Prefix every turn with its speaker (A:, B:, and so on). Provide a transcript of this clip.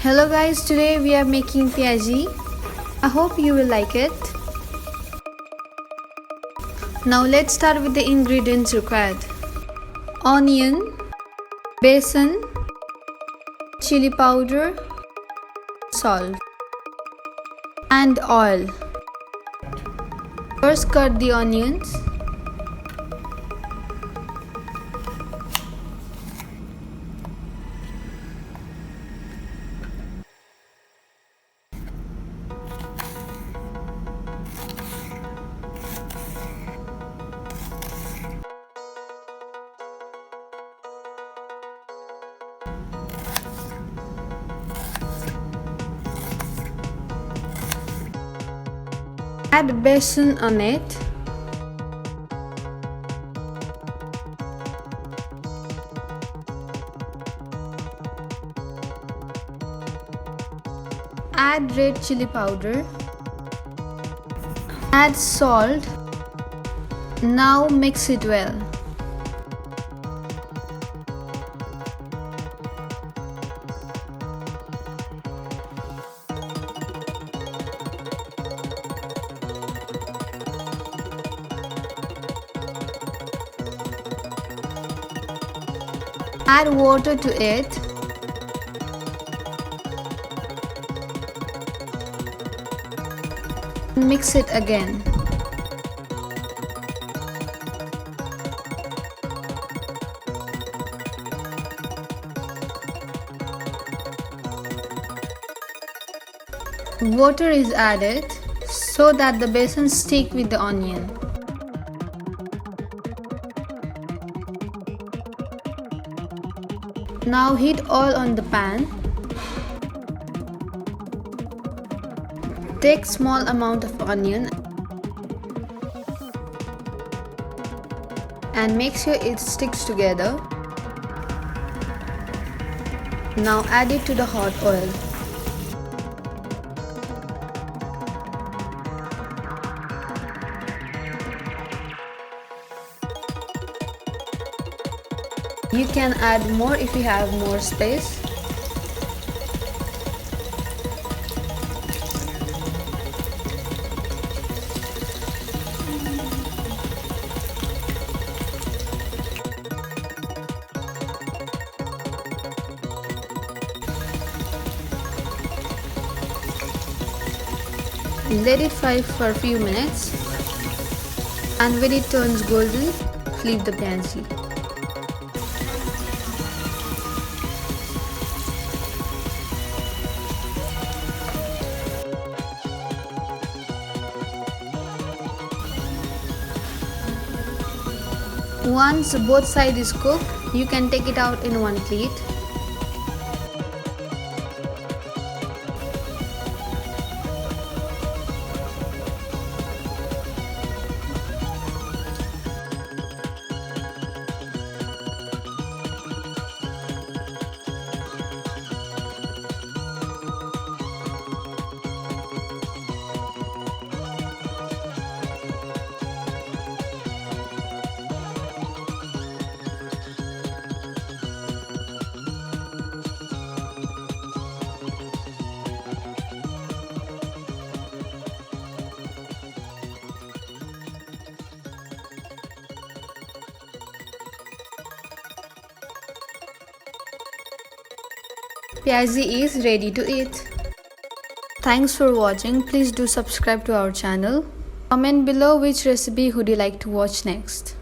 A: Hello guys, today we are making Pyazi. I hope you will like it. Now let's start with the ingredients required. Onion, besan, chili powder, salt and oil. First cut the onions. Add besan on it. Add red chili powder. Add salt. Now mix it well. Add water to it. Mix it again. Water is added so that the besan stick with the onion. Now heat oil on the pan. Take small amount of onion and make sure it sticks together. Now add it to the hot oil. You can add more if you have more space. Let it fry for a few minutes, and when it turns golden, flip the Pyazi. Once both sides is cooked, you can take it out in one plate. Pyazi is ready to eat. Thanks for watching. Please do subscribe to our channel. Comment below which recipe would you like to watch next.